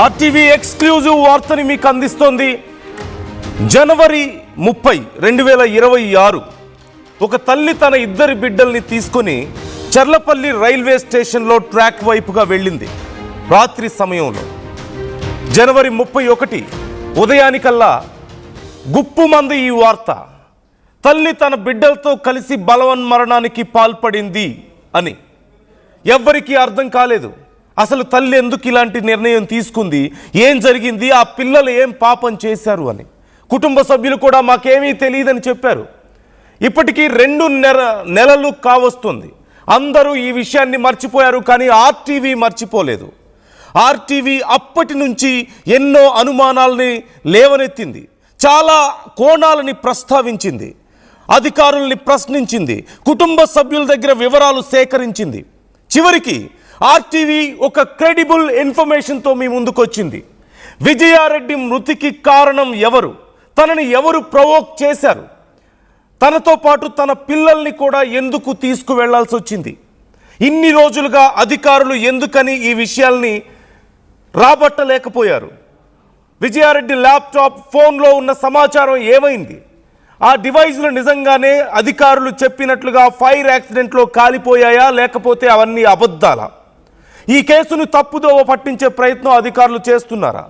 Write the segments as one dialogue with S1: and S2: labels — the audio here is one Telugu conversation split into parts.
S1: ఆర్టీవీ ఎక్స్క్లూజివ్ వార్తని మీకు అందిస్తోంది. జనవరి 30, 2026 ఒక తల్లి తన ఇద్దరి బిడ్డల్ని తీసుకుని చర్లపల్లి రైల్వే స్టేషన్లో ట్రాక్ వైపుగా వెళ్ళింది. రాత్రి సమయంలో జనవరి 31 ఉదయానికల్లా గుప్పుమంది ఈ వార్త. తల్లి తన బిడ్డలతో కలిసి బలవన్మరణానికి పాల్పడింది అని. ఎవ్వరికీ అర్థం కాలేదు అసలు తల్లి ఎందుకు ఇలాంటి నిర్ణయం తీసుకుంది, ఏం జరిగింది, ఆ పిల్లలు ఏం పాపం చేశారు అని. కుటుంబ సభ్యులు కూడా మాకేమీ తెలియదని చెప్పారు. ఇప్పటికీ 2 నెలలు కావస్తుంది. అందరూ ఈ విషయాన్ని మర్చిపోయారు, కానీ ఆర్టీవీ మర్చిపోలేదు. ఆర్టీవీ అప్పటి నుంచి ఎన్నో అనుమానాలని లేవనెత్తింది, చాలా కోణాలని ప్రస్తావించింది, అధికారుల్ని ప్రశ్నించింది, కుటుంబ సభ్యుల దగ్గర వివరాలు సేకరించింది. చివరికి ఆర్టీవీ ఒక క్రెడిబుల్ ఇన్ఫర్మేషన్తో మీ ముందుకు వచ్చింది. విజయారెడ్డి మృతికి కారణం ఎవరు, తనని ఎవరు ప్రవోక్ చేశారు, తనతో పాటు తన పిల్లల్ని కూడా ఎందుకు తీసుకువెళ్లాల్సి వచ్చింది, ఇన్ని రోజులుగా అధికారులు ఎందుకని ఈ విషయాల్ని రాబట్టలేకపోయారు, విజయారెడ్డి ల్యాప్టాప్ ఫోన్లో ఉన్న సమాచారం ఏమైంది, ఆ డివైజ్లు నిజంగానే అధికారులు చెప్పినట్లుగా ఫైర్ యాక్సిడెంట్లో కాలిపోయాయా లేకపోతే అవన్నీ అబద్ధాలా, ఈ కేసును తప్పుదోవ పట్టించే ప్రయత్నం అధికారులు చేస్తున్నారా,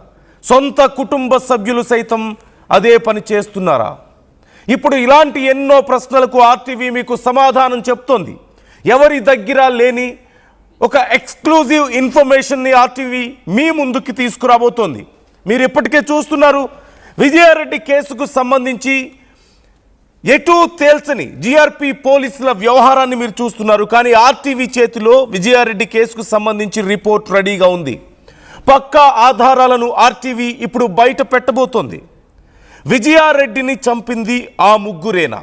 S1: సొంత కుటుంబ సభ్యులు సైతం అదే పని చేస్తున్నారా? ఇప్పుడు ఇలాంటి ఎన్నో ప్రశ్నలకు ఆర్టీవీ మీకు సమాధానం చెప్తోంది. ఎవరి దగ్గర లేని ఒక ఎక్స్క్లూజివ్ ఇన్ఫర్మేషన్ని ఆర్టీవీ మీ ముందుకి తీసుకురాబోతోంది. మీరు ఇప్పటికే చూస్తున్నారు, విజయారెడ్డి కేసుకు సంబంధించి ఎటూ తేల్చని జీఆర్పీ పోలీసుల వ్యవహారాన్ని మీరు చూస్తున్నారు. కానీ ఆర్టీవీ చేతిలో విజయారెడ్డి కేసుకు సంబంధించి రిపోర్ట్ రెడీగా ఉంది. పక్కా ఆధారాలను ఆర్టీవీ ఇప్పుడు బయట పెట్టబోతోంది. విజయారెడ్డిని చంపింది ఆ ముగ్గురేనా?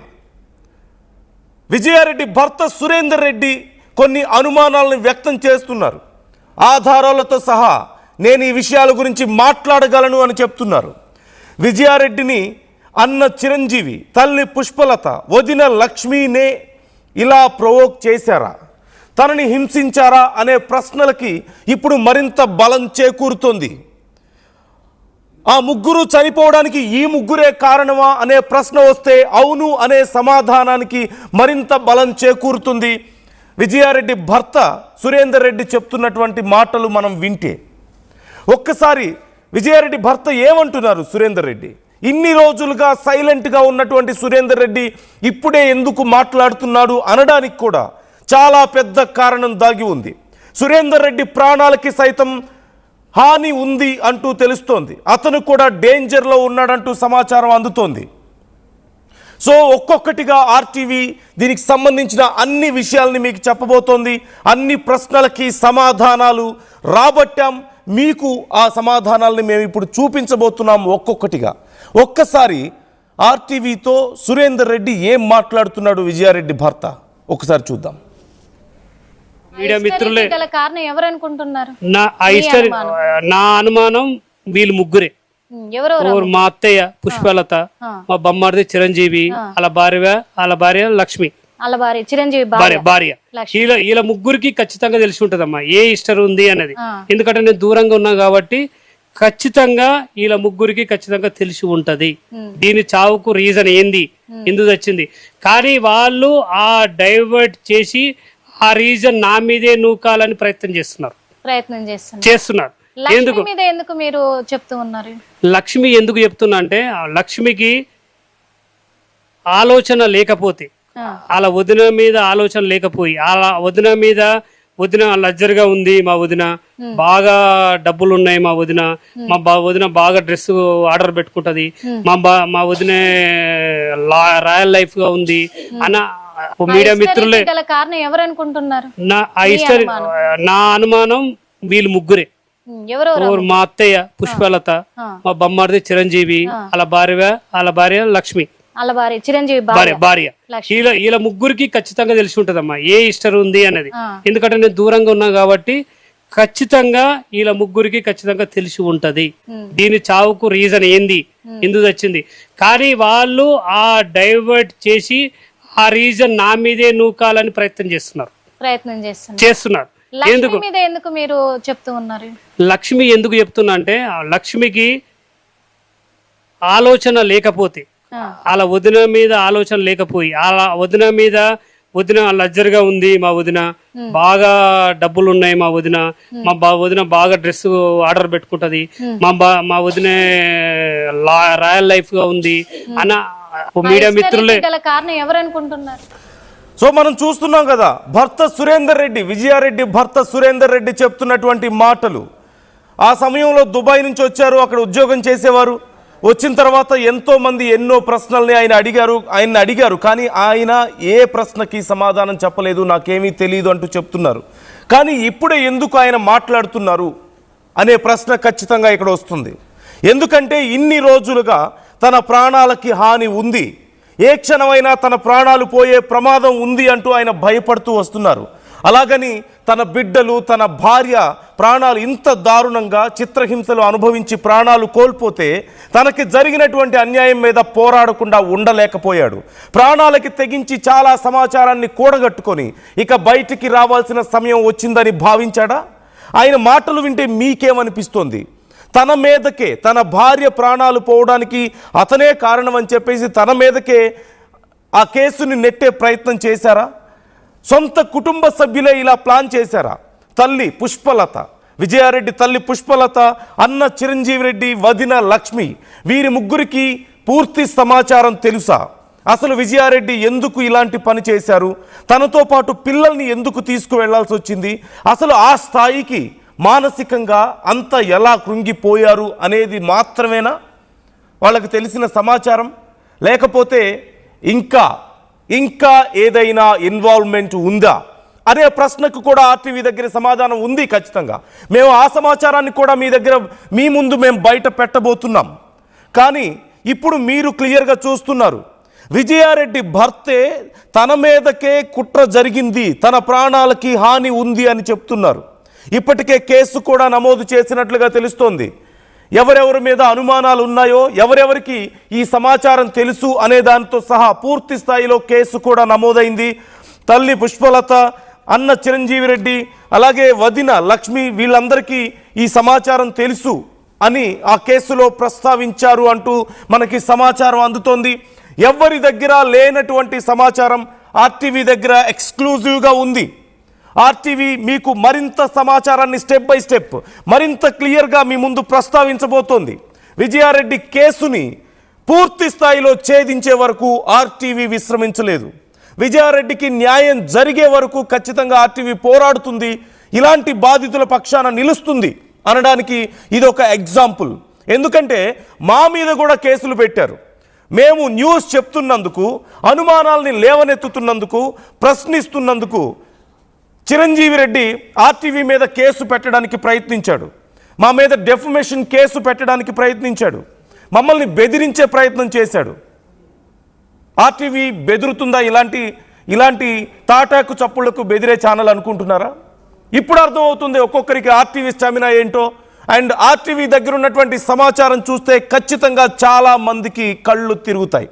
S1: విజయారెడ్డి భర్త సురేందర్ రెడ్డి కొన్ని అనుమానాలను వ్యక్తం చేస్తున్నారు. ఆధారాలతో సహా నేను ఈ విషయాల గురించి మాట్లాడగలను అని చెప్తున్నారు. విజయారెడ్డిని అన్న చిరంజీవి, తల్లి పుష్పలత, వదిన లక్ష్మీనే ఇలా ప్రవోక్ చేశారా, తనని హింసించారా అనే ప్రశ్నలకి ఇప్పుడు మరింత బలం చేకూరుతోంది. ఆ ముగ్గురు చనిపోవడానికి ఈ ముగ్గురే కారణమా అనే ప్రశ్న వస్తే అవును అనే సమాధానానికి మరింత బలం చేకూరుతుంది. విజయారెడ్డి భర్త సురేందర్ రెడ్డి చెప్తున్నటువంటి మాటలు మనం వింటే ఒక్కసారి విజయారెడ్డి భర్త ఏమంటున్నారు. సురేందర్ రెడ్డి ఇన్ని రోజులుగా సైలెంట్గా ఉన్నటువంటి సురేందర్ రెడ్డి ఇప్పుడే ఎందుకు మాట్లాడుతున్నాడు అనడానికి కూడా చాలా పెద్ద కారణం దాగి ఉంది. సురేందర్ రెడ్డి ప్రాణాలకి సైతం హాని ఉంది అంటూ తెలుస్తోంది. అతను కూడా డేంజర్లో ఉన్నాడంటూ సమాచారం అందుతోంది. సో ఒక్కొక్కటిగా ఆర్టీవీ దీనికి సంబంధించిన అన్ని విషయాల్ని మీకు చెప్పబోతోంది. అన్ని ప్రశ్నలకి సమాధానాలు రాబట్టాం. మీకు ఆ సమాధానాలని మేము ఇప్పుడు చూపించబోతున్నాం ఒక్కొక్కటిగా. ఒక్కసారి ఆర్టీవీతో సురేందర్ రెడ్డి ఏం మాట్లాడుతున్నాడు విజయారెడ్డి భర్త ఒకసారి చూద్దాం.
S2: మీడియా మిత్రులే
S3: కారణం ఎవరు అనుకుంటున్నారు?
S2: నా అనుమానం వీళ్ళు ముగ్గురే. మా అత్తయ్య పుష్పలత, మా బొమ్మడిది చిరంజీవి, వాళ్ళ భార్య లక్ష్మి, భార్య. వీళ్ళ ముగ్గురికి ఖచ్చితంగా తెలిసి ఉంటదమ్మా ఏ హిస్టరీ ఉంది అన్నది. ఎందుకంటే నేను దూరంగా ఉన్నా కాబట్టి ఖచ్చితంగా వీళ్ళ ముగ్గురికి ఖచ్చితంగా తెలిసి ఉంటది దీని చావుకు రీజన్ ఏంది, ఎందుకు వచ్చింది. కానీ వాళ్ళు ఆ డైవర్ట్ చేసి ఆ రీజన్ నా మీదే నూకాలని ప్రయత్నం చేస్తున్నారు.
S3: ఎందుకు మీరు చెప్తూ ఉన్నారు? లక్ష్మి
S2: ఎందుకు చెప్తున్నా అంటే, లక్ష్మికి ఆలోచన లేకపోతే, వాళ్ళ వదిన మీద ఆలోచన లేకపోయి, వదిన లగ్జరీగా ఉంది, మా వదిన బాగా డబ్బులు ఉన్నాయి, మా వదిన బాగా డ్రెస్ ఆర్డర్ పెట్టుకుంటది, మా వదిన రాయల్ లైఫ్ గా ఉంది అన్న మీడియా మిత్రులే
S3: కారణం ఎవరు అనుకుంటున్నారు?
S2: నా అనుమానం వీళ్ళు ముగ్గురే. మా అత్తయ్య పుష్పలత, మా బొమ్మడిది చిరంజీవి, వాళ్ళ భార్య లక్ష్మి, భార్య. వీళ్ళ ముగ్గురికి ఖచ్చితంగా తెలిసి ఉంటదమ్మా ఏ హిస్టరీ ఉంది అన్నది. ఎందుకంటే నేను దూరంగా ఉన్నా కాబట్టి ఖచ్చితంగా వీళ్ళ ముగ్గురికి ఖచ్చితంగా తెలిసి ఉంటది దీని చావుకు రీజన్ ఏంది, ఎందుకు వచ్చింది. కానీ వాళ్ళు ఆ డైవర్ట్ చేసి ఆ రీజన్ నా మీదే నూకాలని ప్రయత్నం చేస్తున్నారు. ఎందుకు
S3: లక్ష్మి మీద ఎందుకు మీరు చెప్తూ ఉన్నారు?
S2: లక్ష్మి ఎందుకు చెప్తున్నా అంటే ఆ లక్ష్మికి ఆలోచన లేకపోతే, అలా వదిన మీద ఆలోచన లేకపోయి, అలా వదిన లగ్జరీగా ఉంది మా వదిన, బాగా డబ్బులు ఉన్నాయి మా వదిన, వదిన బాగా డ్రెస్ ఆర్డర్ పెట్టుకుంటది, మా వదిన రాయల్ లైఫ్ గా ఉంది అన్న మీడియా మిత్రులే.
S3: గల కారణం ఎవరు అనుకుంటున్నారు?
S1: సో మనం చూస్తున్నాం కదా, భర్త సురేందర్ రెడ్డి, విజయారెడ్డి భర్త సురేందర్ రెడ్డి చెప్తున్నటువంటి మాటలు. ఆ సమయంలో దుబాయ్ నుంచి వచ్చారు, అక్కడ ఉద్యోగం చేసేవారు. వచ్చిన తర్వాత ఎంతో మంది ఎన్నో ప్రశ్నల్ని ఆయన్ని అడిగారు, కానీ ఆయన ఏ ప్రశ్నకి సమాధానం చెప్పలేదు, నాకేమీ తెలియదు అంటూ చెప్తున్నారు. కానీ ఇప్పుడే ఎందుకు ఆయన మాట్లాడుతున్నారు అనే ప్రశ్న ఖచ్చితంగా ఇక్కడ వస్తుంది. ఎందుకంటే ఇన్ని రోజులుగా తన ప్రాణాలకి హాని ఉంది, ఏ క్షణమైనా తన ప్రాణాలు పోయే ప్రమాదం ఉంది అంటూ ఆయన భయపడుతూ వస్తున్నారు. అలాగని తన బిడ్డలు, తన భార్య ప్రాణాలు ఇంత దారుణంగా చిత్రహింసలు అనుభవించి ప్రాణాలు కోల్పోతే తనకి జరిగినటువంటి అన్యాయం మీద పోరాడకుండా ఉండలేకపోయాడు. ప్రాణాలకి తెగించి చాలా సమాచారాన్ని కూడగట్టుకొని ఇక బయటికి రావాల్సిన సమయం వచ్చిందని భావించాడా? ఆయన మాటలు వింటే మీకేమనిపిస్తోంది? తన మీదకే, తన భార్య ప్రాణాలు పోవడానికి అతనే కారణం అని చెప్పేసి తన మీదకే ఆ కేసుని నెట్టే ప్రయత్నం చేశారా? సొంత కుటుంబ సభ్యులే ఇలా ప్లాన్ చేశారా? తల్లి పుష్పలత, విజయారెడ్డి తల్లి పుష్పలత, అన్న చిరంజీవి రెడ్డి, వదిన లక్ష్మి, వీరి ముగ్గురికి పూర్తి సమాచారం తెలుసా? అసలు విజయారెడ్డి ఎందుకు ఇలాంటి పని చేశారు? తనతో పాటు పిల్లల్ని ఎందుకు తీసుకువెళ్లాల్సి వచ్చింది? అసలు ఆ స్థాయికి మానసికంగా అంత ఎలా కృంగిపోయారు అనేది మాత్రమేనా వాళ్ళకి తెలిసిన సమాచారం? లేకపోతే ఇంకా ఏదైనా ఇన్వాల్వ్మెంట్ ఉందా అనే ప్రశ్నకు కూడా ఆర్టీవీ దగ్గర సమాధానం ఉంది ఖచ్చితంగా. మేము ఆ సమాచారాన్ని కూడా మీ ముందు మేము బయట పెట్టబోతున్నాం. కానీ ఇప్పుడు మీరు క్లియర్గా చూస్తున్నారు, విజయారెడ్డి భర్తే తన మీదకే కుట్ర జరిగింది, తన ప్రాణాలకి హాని ఉంది అని చెప్తున్నారు. ఇప్పటికే కేసు కూడా నమోదు చేసినట్లుగా తెలుస్తోంది. ఎవరెవరి మీద అనుమానాలు ఉన్నాయో, ఎవరెవరికి ఈ సమాచారం తెలుసు అనే దానితో సహా పూర్తి స్థాయిలో కేసు కూడా నమోదైంది. తల్లి పుష్పలత, అన్న చిరంజీవి రెడ్డి, అలాగే వదిన లక్ష్మి, వీళ్ళందరికీ ఈ సమాచారం తెలుసు అని ఆ కేసులో ప్రస్తావించారు అంటూ మనకి సమాచారం అందుతోంది. ఎవరి దగ్గర లేనటువంటి సమాచారం ఆర్టీవీ దగ్గర ఎక్స్క్లూజివ్గా ఉంది. ఆర్టీవీ మీకు మరింత సమాచారాన్ని స్టెప్ బై స్టెప్ మరింత క్లియర్గా మీ ముందు ప్రస్తావించబోతోంది. విజయారెడ్డి కేసుని పూర్తి స్థాయిలో ఛేదించే వరకు ఆర్టీవీ విశ్రమించలేదు. విజయారెడ్డికి న్యాయం జరిగే వరకు ఖచ్చితంగా ఆర్టీవీ పోరాడుతుంది, ఇలాంటి బాధితుల పక్షాన నిలుస్తుంది అనడానికి ఇది ఒక ఎగ్జాంపుల్. ఎందుకంటే మా మీద కూడా కేసులు పెట్టారు. మేము న్యూస్ చెప్తున్నందుకు, అనుమానాల్ని లేవనెత్తుతున్నందుకు, ప్రశ్నిస్తున్నందుకు చిరంజీవి రెడ్డి ఆర్టీవీ మీద కేసు పెట్టడానికి ప్రయత్నించాడు. మా మీద డెఫమేషన్ కేసు పెట్టడానికి ప్రయత్నించాడు. మమ్మల్ని బెదిరించే ప్రయత్నం చేశాడు. ఆర్టీవీ బెదురుతుందా? ఇలాంటి తాటాకు చప్పుళ్లకు బెదిరే ఛానల్ అనుకుంటున్నారా? ఇప్పుడు అర్థమవుతుంది ఒక్కొక్కరికి ఆర్టీవీ స్టామినా ఏంటో. అండ్ ఆర్టీవీ దగ్గర ఉన్నటువంటి సమాచారం చూస్తే ఖచ్చితంగా చాలా మందికి కళ్ళు తిరుగుతాయి.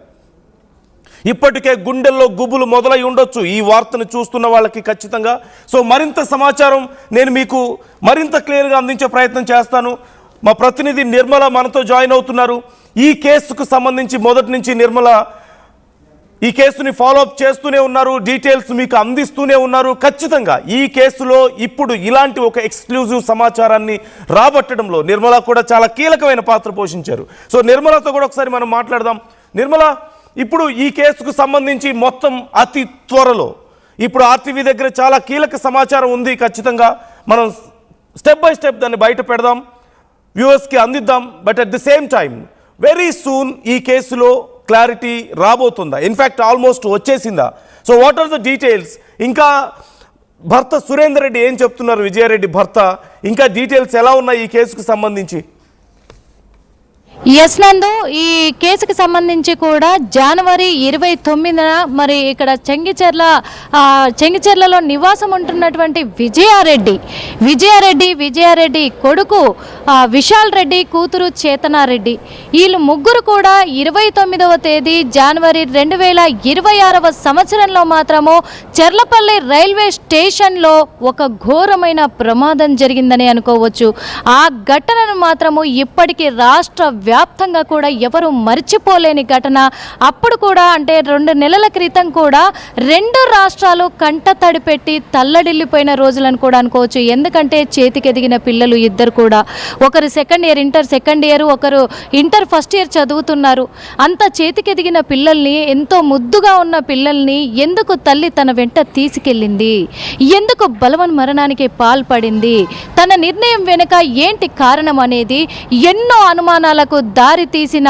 S1: ఇప్పటికే గుండెల్లో గుబులు మొదలై ఉండొచ్చు ఈ వార్తను చూస్తున్న వాళ్ళకి ఖచ్చితంగా. సో మరింత సమాచారం నేను మీకు మరింత క్లియర్గా అందించే ప్రయత్నం చేస్తాను. మా ప్రతినిధి నిర్మల మనతో జాయిన్ అవుతున్నారు. ఈ కేసుకు సంబంధించి మొదటి నుంచి నిర్మల ఈ కేసుని ఫాలోఅప్ చేస్తూనే ఉన్నారు, డీటెయిల్స్ మీకు అందిస్తూనే ఉన్నారు. ఖచ్చితంగా ఈ కేసులో ఇప్పుడు ఇలాంటి ఒక ఎక్స్క్లూజివ్ సమాచారాన్ని రాబట్టడంలో నిర్మల కూడా చాలా కీలకమైన పాత్ర పోషించారు. సో నిర్మలతో కూడా ఒకసారి మనం మాట్లాడదాం. నిర్మల, ఇప్పుడు ఈ కేసుకు సంబంధించి మొత్తం అతి త్వరలో ఇప్పుడు ఆర్టీవీ దగ్గర చాలా కీలక సమాచారం ఉంది. ఖచ్చితంగా మనం స్టెప్ బై స్టెప్ దాన్ని బయట పెడదాం, వ్యూవర్స్కి అందిద్దాం. But at the same time very soon ఈ కేసులో క్లారిటీ రాబోతుందా? ఇన్ఫ్యాక్ట్ ఆల్మోస్ట్ వచ్చేసిందా? So what are the details? ఇంకా భర్త సురేందర్ రెడ్డి ఏం చెప్తున్నారు, విజయారెడ్డి భర్త, ఇంకా డీటెయిల్స్ ఎలా ఉన్నాయి ఈ కేసుకు సంబంధించి?
S3: ఎస్ నందు, ఈ కేసుకు సంబంధించి కూడా జనవరి 29న మరి ఇక్కడ చెంగిచెర్లలో నివాసం ఉంటున్నటువంటి విజయారెడ్డి కొడుకు విశాల్ రెడ్డి, కూతురు చేతనారెడ్డి, వీళ్ళు ముగ్గురు కూడా 29వ తేదీ జనవరి 2026వ సంవత్సరంలో మాత్రము చెర్లపల్లి రైల్వే స్టేషన్లో ఒక ఘోరమైన ప్రమాదం జరిగిందని అనుకోవచ్చు. ఆ ఘటనను మాత్రము ఇప్పటికీ రాష్ట్ర వ్యాప్తంగా కూడా ఎవరు మర్చిపోలేని ఘటన. అప్పుడు కూడా అంటే 2 నెలల క్రితం కూడా 2 రాష్ట్రాలు కంట తడి పెట్టి తల్లడిల్లిపోయిన రోజులను కూడా అనుకోవచ్చు. ఎందుకంటే చేతికి ఎదిగిన పిల్లలు ఇద్దరు కూడా, ఒకరు ఇంటర్ సెకండ్ ఇయర్, ఒకరు ఇంటర్ ఫస్ట్ ఇయర్ చదువుతున్నారు. అంత చేతికి ఎదిగిన పిల్లల్ని, ఎంతో ముద్దుగా ఉన్న పిల్లల్ని ఎందుకు తల్లి తన వెంట తీసుకెళ్ళింది, ఎందుకు బలవన్ మరణానికి పాల్పడింది, తన నిర్ణయం వెనుక ఏంటి కారణం అనేది ఎన్నో అనుమానాలకు దారి తీసిన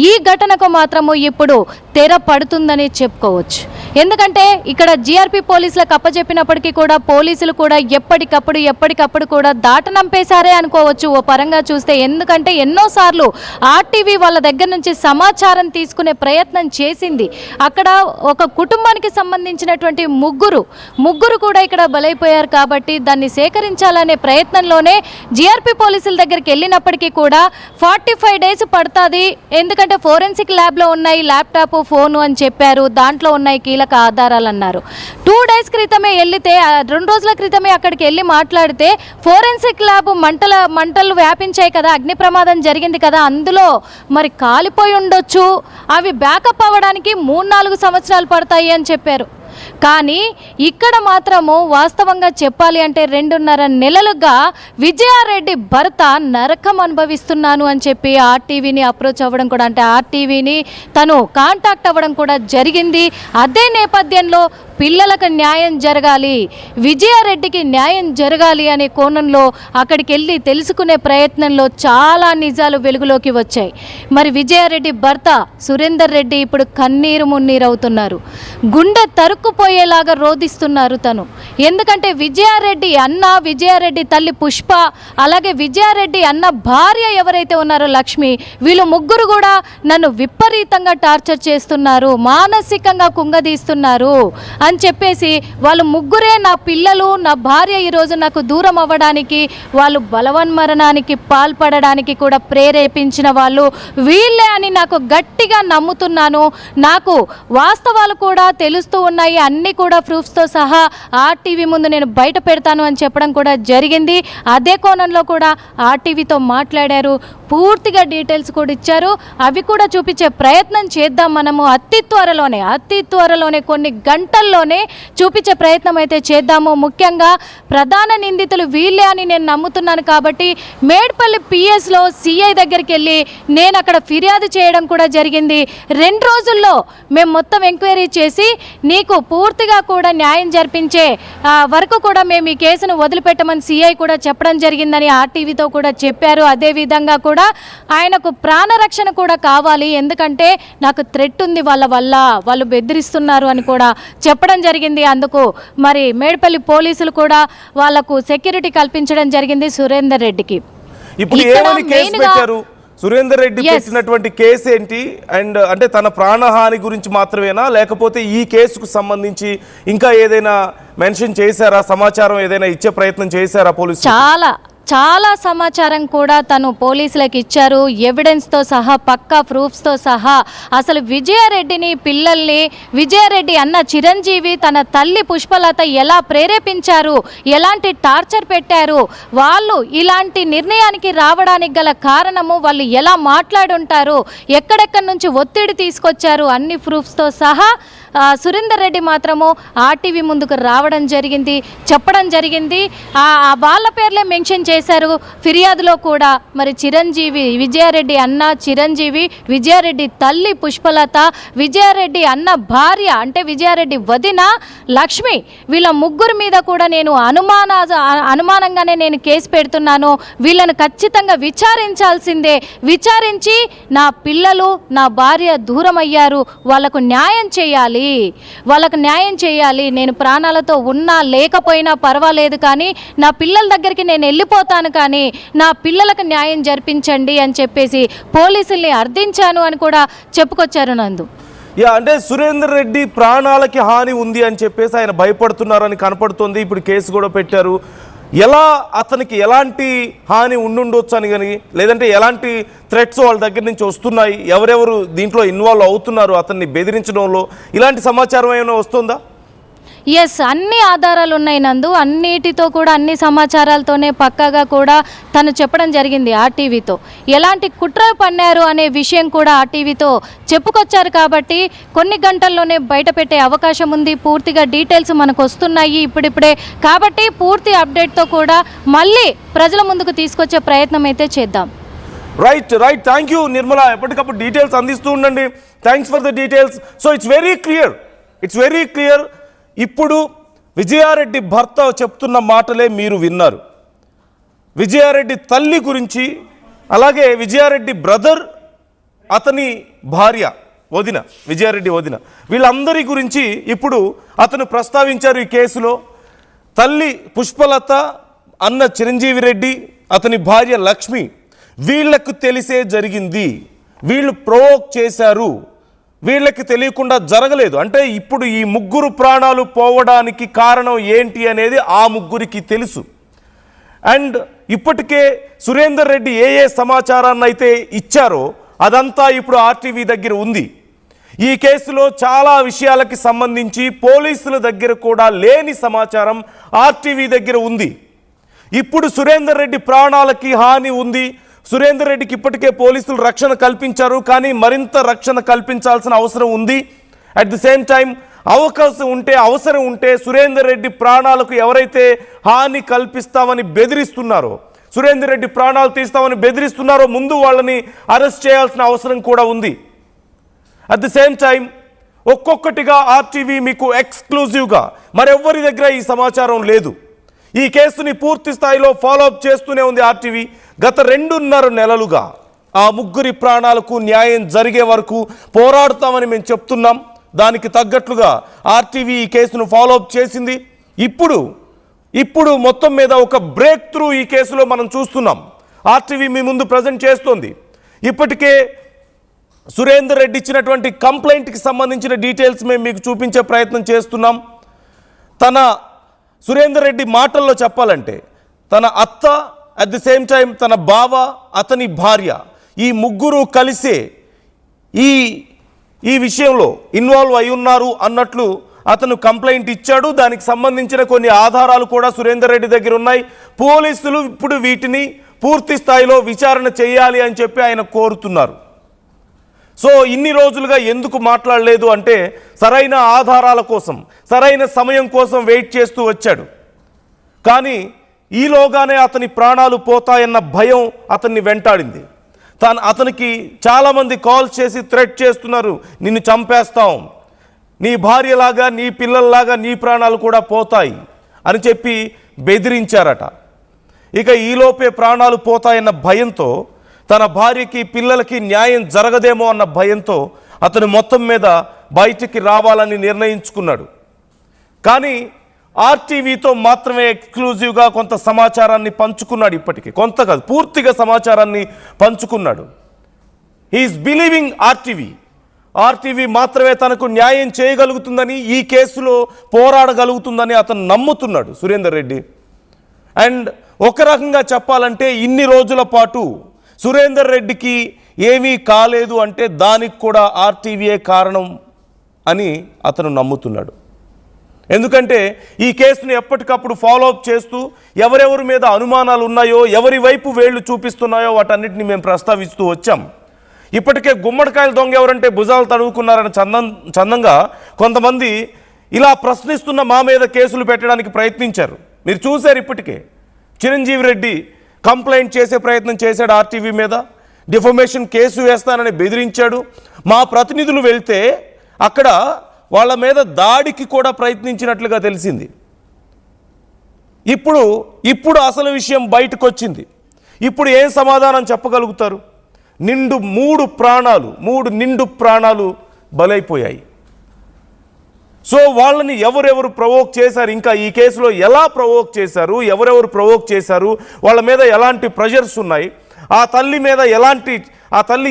S3: ఈ ఘటనకు మాత్రము ఇప్పుడు తెర పడుతుందని చెప్పుకోవచ్చు. ఎందుకంటే ఇక్కడ జీఆర్పీ పోలీసులకు అప్పచెప్పినప్పటికీ కూడా పోలీసులు కూడా ఎప్పటికప్పుడు కూడా దాటనంపేశారే అనుకోవచ్చు ఓ పరంగా చూస్తే. ఎందుకంటే ఎన్నోసార్లు ఆర్టీవీ వాళ్ళ దగ్గర నుంచి సమాచారం తీసుకునే ప్రయత్నం చేసింది. అక్కడ ఒక కుటుంబానికి సంబంధించినటువంటి ముగ్గురు కూడా ఇక్కడ బలైపోయారు కాబట్టి దాన్ని సేకరించాలనే ప్రయత్నంలోనే జీఆర్పీ పోలీసుల దగ్గరికి వెళ్ళినప్పటికీ కూడా 45 డేస్ పడుతుంది. ఎందుకంటే ఫోరెన్సిక్ ల్యాబ్లో ఉన్నాయి ల్యాప్టాప్, ఫోను అని చెప్పారు, దాంట్లో ఉన్నాయి కీలక ఆధారాలు అన్నారు. 2 డేస్ క్రితమే వెళ్తే, 2 రోజుల క్రితమే అక్కడికి వెళ్ళి మాట్లాడితే ఫోరెన్సిక్ ల్యాబ్ మంటలు వ్యాపించాయి కదా, అగ్ని ప్రమాదం జరిగింది కదా, అందులో మరి కాలిపోయి ఉండొచ్చు, అవి బ్యాకప్ అవ్వడానికి 3-4 సంవత్సరాలు పడతాయి అని చెప్పారు. కానీ ఇక్కడ మాత్రము వాస్తవంగా చెప్పాలి అంటే 2.5 నెలలుగా విజయారెడ్డి భర్త నరకం అనుభవిస్తున్నాను అని చెప్పి ఆర్టీవీని అప్రోచ్ అవ్వడం కూడా, అంటే ఆర్టీవీని తను కాంటాక్ట్ అవ్వడం కూడా జరిగింది. అదే నేపథ్యంలో పిల్లలకు న్యాయం జరగాలి, విజయారెడ్డికి న్యాయం జరగాలి అనే కోణంలో అక్కడికి వెళ్ళి తెలుసుకునే ప్రయత్నంలో చాలా నిజాలు వెలుగులోకి వచ్చాయి. మరి విజయారెడ్డి భర్త సురేందర్ రెడ్డి ఇప్పుడు కన్నీరు మున్నీరు అవుతున్నారు, గుండె తరుక్కుపోయేలాగా రోధిస్తున్నారు తను. ఎందుకంటే విజయారెడ్డి తల్లి పుష్ప, అలాగే విజయారెడ్డి అన్న భార్య ఎవరైతే ఉన్నారో లక్ష్మి, వీళ్ళు ముగ్గురు కూడా నన్ను విపరీతంగా టార్చర్ చేస్తున్నారు, మానసికంగా కుంగదీస్తున్నారు అని చెప్పేసి వాళ్ళు ముగ్గురే నా పిల్లలు, నా భార్య ఈరోజు నాకు దూరం అవ్వడానికి, వాళ్ళు బలవన్మరణానికి పాల్పడడానికి కూడా ప్రేరేపించిన వాళ్ళు వీళ్ళే అని నాకు గట్టిగా నమ్ముతున్నాను. నాకు వాస్తవాలు కూడా తెలుస్తూ ఉన్నాయి, అన్నీ కూడా ప్రూఫ్స్తో సహా ఆర్టీవీ ముందు నేను బయట పెడతాను అని చెప్పడం కూడా జరిగింది. అదే కోణంలో కూడా ఆర్టీవీతో మాట్లాడారు, పూర్తిగా డీటెయిల్స్ కూడా ఇచ్చారు. అవి కూడా చూపించే ప్రయత్నం చేద్దాం మనము అతి త్వరలోనే కొన్ని గంటల్లోనే చూపించే ప్రయత్నం అయితే చేద్దాము. ముఖ్యంగా ప్రధాన నిందితులు వీళ్ళే అని నేను నమ్ముతున్నాను కాబట్టి మేడ్పల్లి పిఎస్లో సిఐ దగ్గరికి వెళ్ళి నేను అక్కడ ఫిర్యాదు చేయడం కూడా జరిగింది. 2 రోజుల్లో మేము మొత్తం ఎంక్వైరీ చేసి నీకు పూర్తిగా కూడా న్యాయం జరిపించే వరకు కూడా మేము ఈ కేసును వదిలిపెట్టమని సిఐ కూడా చెప్పడం జరిగిందని ఆర్టీవీతో కూడా చెప్పారు. అదేవిధంగా కూడా ఆయనకు ప్రాణరక్షణ కూడా కావాలి, ఎందుకంటే నాకు థ్రెట్ ఉంది, వాళ్ళు బెదిరిస్తున్నారు అని కూడా చెప్పడం జరిగింది. అందుకు మరి మేడ్పల్లి పోలీసులు కూడా వాళ్లకు సెక్యూరిటీ కల్పించడం జరిగింది సురేందర్ రెడ్డికి.
S1: ఇప్పుడు ఏమని కేసు పెట్టారు? సురేందర్ రెడ్డి పెట్టినటువంటి కేసు ఏంటి? అండ్ అంటే తన ప్రాణహాని గురించి మాత్రమేనా, లేకపోతే ఈ కేసుకు సంబంధించి ఇంకా ఏదైనా మెన్షన్ చేశారా, సమాచారం ఏదైనా ఇచ్చే ప్రయత్నం చేశారా పోలీసులు?
S3: చాలా సమాచారం కూడా తను పోలీసులకు ఇచ్చారు, ఎవిడెన్స్తో సహా, పక్కా ప్రూఫ్స్తో సహా. అసలు విజయారెడ్డి అన్న చిరంజీవి తన తల్లి పుష్పలత ఎలా ప్రేరేపించారు, ఎలాంటి టార్చర్ పెట్టారు, వాళ్ళు ఇలాంటి నిర్ణయానికి రావడానికి గల కారణము, వాళ్ళు ఎలా మాట్లాడుంటారు, ఎక్కడెక్కడి నుంచి ఒత్తిడి తీసుకొచ్చారు, అన్ని ప్రూఫ్స్తో సహా సురేందర్ రెడ్డి మాత్రము ఆర్టీవీ ముందుకు రావడం జరిగింది, చెప్పడం జరిగింది. వాళ్ళ పేర్లే మెన్షన్ చేశారు ఫిర్యాదులో కూడా. మరి విజయారెడ్డి అన్న చిరంజీవి, విజయారెడ్డి తల్లి పుష్పలత, విజయారెడ్డి అన్న భార్య అంటే విజయారెడ్డి వదిన లక్ష్మి, వీళ్ళ ముగ్గురు మీద కూడా నేను అనుమానంగానే నేను కేసు పెడుతున్నాను. వీళ్ళను ఖచ్చితంగా విచారించాల్సిందే, విచారించి నా పిల్లలు, నా భార్య దూరం అయ్యారు, వాళ్లకు న్యాయం చేయాలి. చేయాలి, వాళ్ళకు న్యాయం చేయాలి. నేను ప్రాణాలతో ఉన్నా లేకపోయినా పర్వాలేదు, కానీ నా పిల్లల దగ్గరికి నేను వెళ్ళిపోతాను, కానీ నా పిల్లలకు న్యాయం జరిపించండి అని చెప్పేసి పోలీసుల్ని అర్థించాను అని కూడా చెప్పుకొచ్చారు నందు.
S1: అంటే సురేందర్ రెడ్డి ప్రాణాలకి హాని ఉంది అని చెప్పేసి ఆయన భయపడుతున్నారని కనపడుతుంది. ఇప్పుడు కేసు కూడా పెట్టారు. ఎలా అతనికి ఎలాంటి హాని ఉండుండొచ్చు అని కానీ, లేదంటే ఎలాంటి థ్రెట్స్ వాళ్ళ దగ్గర నుంచి వస్తున్నాయి, ఎవరెవరు దీంట్లో ఇన్వాల్వ్ అవుతున్నారు అతన్ని బెదిరించడంలో, ఇలాంటి సమాచారం ఏమైనా వస్తుందా?
S3: ఎస్, అన్ని ఆధారాలు ఉన్నాయి నందు. అన్నిటితో కూడా, అన్ని సమాచారాలతోనే పక్కాగా కూడా తను చెప్పడం జరిగింది ఆర్టీవీతో. ఎలాంటి కుట్రలు పన్నారు అనే విషయం కూడా ఆర్టీవీతో చెప్పుకొచ్చారు. కాబట్టి కొన్ని గంటల్లోనే బయట పెట్టే అవకాశం ఉంది. పూర్తిగా డీటెయిల్స్ మనకు వస్తున్నాయి ఇప్పుడిప్పుడే. కాబట్టి పూర్తి అప్డేట్తో కూడా మళ్ళీ ప్రజల ముందుకు తీసుకొచ్చే ప్రయత్నం అయితే చేద్దాం.
S1: రైట్. థ్యాంక్ యూ నిర్మల, ఎప్పటికప్పుడు డీటెయిల్స్ అందిస్తూ ఉండండి. Thanks for the details. So it's very clear. ఇప్పుడు విజయారెడ్డి భర్త చెప్తున్న మాటలే మీరు విన్నారు. విజయారెడ్డి తల్లి గురించి, అలాగే విజయారెడ్డి బ్రదర్, అతని భార్య వదిన, విజయారెడ్డి వదిన, వీళ్ళందరి గురించి ఇప్పుడు అతను ప్రస్తావించారు ఈ కేసులో. తల్లి పుష్పలత, అన్న చిరంజీవి రెడ్డి, అతని భార్య లక్ష్మి, వీళ్లకు తెలిసే జరిగింది, వీళ్ళు ప్రొవోక్ చేశారు, వీళ్ళకి తెలియకుండా జరగలేదు. అంటే ఇప్పుడు ఈ ముగ్గురు ప్రాణాలు పోవడానికి కారణం ఏంటి అనేది ఆ ముగ్గురికి తెలుసు. అండ్ ఇప్పటికే సురేందర్ రెడ్డి ఏ సమాచారాన్ని అయితే ఇచ్చారో అదంతా ఇప్పుడు ఆర్టీవీ దగ్గర ఉంది. ఈ కేసులో చాలా విషయాలకి సంబంధించి పోలీసుల దగ్గర కూడా లేని సమాచారం ఆర్టీవీ దగ్గర ఉంది. ఇప్పుడు సురేందర్ రెడ్డి ప్రాణాలకి హాని ఉంది. సురేందర్ రెడ్డికి ఇప్పటికే పోలీసులు రక్షణ కల్పించారు, కానీ మరింత రక్షణ కల్పించాల్సిన అవసరం ఉంది. అట్ ది సేమ్ టైం అవసరం ఉంటే సురేందర్ రెడ్డి ప్రాణాలకు ఎవరైతే హాని కల్పిస్తామని బెదిరిస్తున్నారో, సురేందర్ రెడ్డి ప్రాణాలు తీస్తామని బెదిరిస్తున్నారో, ముందు వాళ్ళని అరెస్ట్ చేయాల్సిన అవసరం కూడా ఉంది. అట్ ది సేమ్ టైం ఒక్కొక్కటిగా ఆర్టీవీ మీకు ఎక్స్క్లూజివ్గా మరెవ్వరి దగ్గర ఈ సమాచారం లేదు. ఈ కేసుని పూర్తి స్థాయిలో ఫాలోఅప్ చేస్తూనే ఉంది ఆర్టీవీ. గత 2.5 నెలలుగా ఆ ముగ్గురి ప్రాణాలకు న్యాయం జరిగే వరకు పోరాడుతామని మేము చెప్తున్నాం. దానికి తగ్గట్లుగా ఆర్టీవీ ఈ కేసును ఫాలోఅప్ చేసింది. ఇప్పుడు మొత్తం మీద ఒక బ్రేక్ త్రూ ఈ కేసులో మనం చూస్తున్నాం. ఆర్టీవీ మీ ముందు ప్రజెంట్ చేస్తోంది. ఇప్పటికే సురేందర్ రెడ్డి ఇచ్చినటువంటి కంప్లైంట్కి సంబంధించిన డీటెయిల్స్ మేము మీకు చూపించే ప్రయత్నం చేస్తున్నాం. సురేందర్ రెడ్డి మాటల్లో చెప్పాలంటే తన అత్త, అట్ ది సేమ్ టైం తన బావ, అతని భార్య, ఈ ముగ్గురు కలిసే ఈ విషయంలో ఇన్వాల్వ్ అయి ఉన్నారు అన్నట్లు అతను కంప్లైంట్ ఇచ్చాడు. దానికి సంబంధించిన కొన్ని ఆధారాలు కూడా సురేందర్ రెడ్డి దగ్గర ఉన్నాయి. పోలీసులు ఇప్పుడు వీటిని పూర్తి స్థాయిలో విచారణ చేయాలి అని చెప్పి ఆయన కోరుతున్నారు. సో ఇన్ని రోజులుగా ఎందుకు మాట్లాడలేదు అంటే సరైన ఆధారాల కోసం, సరైన సమయం కోసం వెయిట్ చేస్తూ వచ్చాడు. కానీ ఈలోగానే అతని ప్రాణాలు పోతాయన్న భయం అతన్ని వెంటాడింది. అతనికి చాలామంది కాల్స్ చేసి థ్రెట్ చేస్తున్నారు, నిన్ను చంపేస్తాం, నీ భార్యలాగా నీ పిల్లల్లాగా నీ ప్రాణాలు కూడా పోతాయి అని చెప్పి బెదిరించారట. ఇక ఈలోపే ప్రాణాలు పోతాయన్న భయంతో, తన భార్యకి పిల్లలకి న్యాయం జరగదేమో అన్న భయంతో అతను మొత్తం మీద బయటికి రావాలని నిర్ణయించుకున్నాడు. కానీ ఆర్టీవీతో మాత్రమే ఎక్స్క్లూజివ్గా కొంత సమాచారాన్ని పంచుకున్నాడు. ఇప్పటికీ కొంత కాదు, పూర్తిగా సమాచారాన్ని పంచుకున్నాడు. హీఈస్ బిలీవింగ్ ఆర్టీవీ మాత్రమే తనకు న్యాయం చేయగలుగుతుందని, ఈ కేసులో పోరాడగలుగుతుందని అతను నమ్ముతున్నాడు సురేందర్ రెడ్డి. అండ్ ఒక రకంగా చెప్పాలంటే ఇన్ని రోజుల పాటు సురేందర్ రెడ్డికి ఏమీ కాలేదు అంటే దానికి కూడా ఆర్టీవీయే కారణం అని అతను నమ్ముతున్నాడు. ఎందుకంటే ఈ కేసును ఎప్పటికప్పుడు ఫాలోఅప్ చేస్తూ ఎవరెవరి మీద అనుమానాలు ఉన్నాయో, ఎవరి వైపు వేళ్లు చూపిస్తున్నాయో వాటన్నిటిని మేము ప్రస్తావిస్తూ వచ్చాం. ఇప్పటికే గుమ్మడికాయల దొంగ ఎవరంటే భుజాలు తడువుకున్నారని చందంగా కొంతమంది ఇలా ప్రశ్నిస్తున్న మా మీద కేసులు పెట్టడానికి ప్రయత్నించారు. మీరు చూశారు. ఇప్పటికే చిరంజీవి రెడ్డి కంప్లైంట్ చేసే ప్రయత్నం చేశాడు ఆర్టీవీ మీద, డిఫమేషన్ కేసు వేస్తానని బెదిరించాడు. మా ప్రతినిధులు వెళ్తే అక్కడ వాళ్ళ మీద దాడికి కూడా ప్రయత్నించినట్లుగా తెలిసింది. ఇప్పుడు అసలు విషయం బయటకు వచ్చింది. ఇప్పుడు ఏం సమాధానం చెప్పగలుగుతారు? మూడు నిండు ప్రాణాలు బలైపోయాయి. సో వాళ్ళని ఎవరెవరు ప్రవోక్ చేశారు, ఇంకా ఈ కేసులో ఎలా ప్రవోక్ చేశారు, ఎవరెవరు ప్రవోక్ చేశారు, వాళ్ళ మీద ఎలాంటి ప్రెషర్స్ ఉన్నాయి, ఆ తల్లి మీద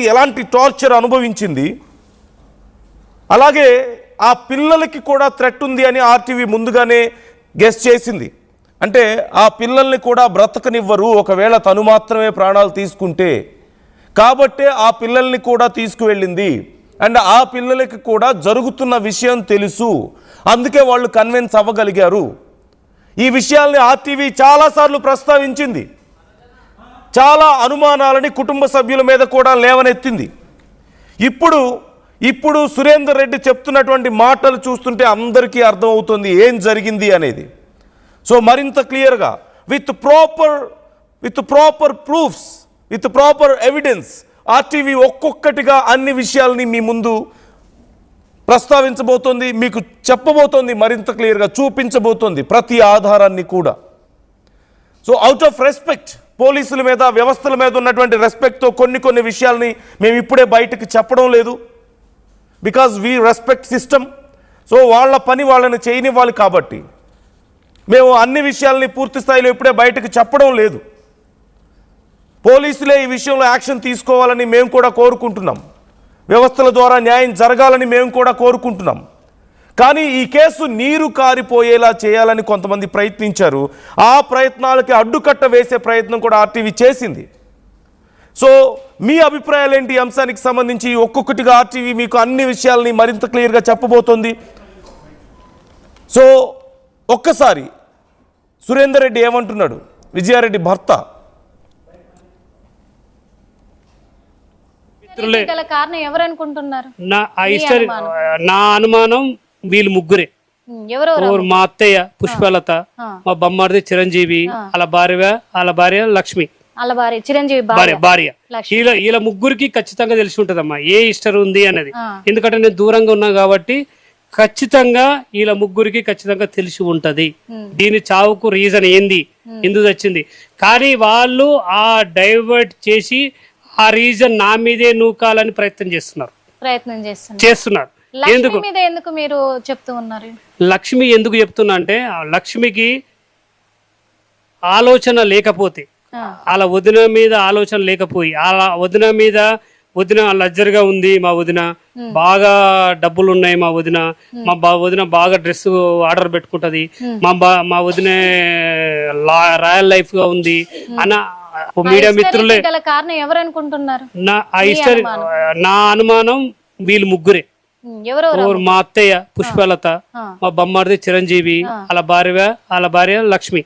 S1: ఎలాంటి టార్చర్ అనుభవించింది, అలాగే ఆ పిల్లలకి కూడా థ్రెట్ ఉంది అని ఆర్టీవీ ముందుగానే గెస్ చేసింది. అంటే ఆ పిల్లల్ని కూడా బ్రతకనివ్వరు ఒకవేళ తను మాత్రమే ప్రాణాలు తీసుకుంటే, కాబట్టే ఆ పిల్లల్ని కూడా తీసుకువెళ్ళింది. అండ్ ఆ పిల్లలకి కూడా జరుగుతున్న విషయం తెలుసు, అందుకే వాళ్ళు కన్విన్స్ అవ్వగలిగారు. ఈ విషయాల్ని ఆర్టీవీ చాలాసార్లు ప్రస్తావించింది. చాలా అనుమానాలని కుటుంబ సభ్యుల మీద కూడా లేవనెత్తింది. ఇప్పుడు సురేందర్ రెడ్డి చెప్తున్నటువంటి మాటలు చూస్తుంటే అందరికీ అర్థమవుతుంది ఏం జరిగింది అనేది. సో మరింత క్లియర్గా with proper proofs, with proper evidence RTV ఒక్కొక్కటిగా అన్ని విషయాల్ని మీ ముందు ప్రస్తావించబోతోంది, మీకు చెప్పబోతోంది, మరింత క్లియర్గా చూపించబోతోంది ప్రతి ఆధారాన్ని కూడా. సో అవుట్ ఆఫ్ రెస్పెక్ట్, పోలీసుల మీద వ్యవస్థల మీద ఉన్నటువంటి రెస్పెక్ట్తో కొన్ని విషయాల్ని మేము ఇప్పుడే బయటకు చెప్పడం లేదు. Because we respect system. So వాళ్ళ పని వాళ్ళని చేయనివ్వాలి కాబట్టి మేము అన్ని విషయాల్ని పూర్తి స్థాయిలో ఇప్పుడే బయటకు చెప్పడం లేదు. పోలీసులే ఈ విషయంలో యాక్షన్ తీసుకోవాలని మేము కూడా కోరుకుంటున్నాం, వ్యవస్థల ద్వారా న్యాయం జరగాలని మేము కూడా కోరుకుంటున్నాం. కానీ ఈ కేసు నీరు కారిపోయేలా చేయాలని కొంతమంది ప్రయత్నించారు. ఆ ప్రయత్నాలకి అడ్డుకట్ట వేసే ప్రయత్నం కూడా ఆర్టీవీ చేసింది. సో మీ అభిప్రాయాలు ఏంటి ఈ అంశానికి సంబంధించి? ఒక్కొక్కటిగా ఆర్టీవీ మీకు అన్ని విషయాల్ని మరింత క్లియర్గా చెప్పబోతోంది. సో ఒక్కసారి సురేందర్ రెడ్డి ఏమంటున్నాడు, విజయారెడ్డి భర్త.
S3: గల కారణం ఎవరు అనుకుంటున్నారు?
S2: నా అనుమానం వీళ్ళు ముగ్గురే. మా అత్తయ్య పుష్పలత, మా బొమ్మడిది చిరంజీవి, వాళ్ళ భార్య లక్ష్మి,
S3: చిరంజీవి
S2: భార్య. వీళ్ళ ముగ్గురికి ఖచ్చితంగా తెలిసి ఉంటదమ్మా ఏ హిస్టరీ ఉంది అనేది. ఎందుకంటే నేను దూరంగా ఉన్నా కాబట్టి ఖచ్చితంగా వీళ్ళ ముగ్గురికి ఖచ్చితంగా తెలిసి ఉంటది దీని చావుకు రీజన్ ఏంది, ఎందుకు వచ్చింది. కానీ వాళ్ళు ఆ డైవర్ట్ చేసి ఆ రీజన్ నా మీదే నూకాలని ప్రయత్నం చేస్తున్నారు.
S3: ఎందుకు మీరు చెప్తూ ఉన్నారు?
S2: లక్ష్మి ఎందుకు చెప్తున్నా అంటే, లక్ష్మికి ఆలోచన లేకపోతే, వాళ్ళ వదిన మీద ఆలోచన లేకపోయి, వదిన లజ్జర్గా ఉంది, మా వదిన బాగా డబ్బులు ఉన్నాయి, మా వదిన బాగా డ్రెస్ ఆర్డర్ పెట్టుకుంటది, మా వదిన రాయల్ లైఫ్ గా ఉంది అన్న మీడియా మిత్రులే.
S3: కారణం ఎవరు అనుకుంటున్నారు?
S2: నా అనుమానం వీళ్ళు ముగ్గురే. మా అత్తయ్య పుష్పలత, మా బొమ్మడిది చిరంజీవి, వాళ్ళ భార్య లక్ష్మి.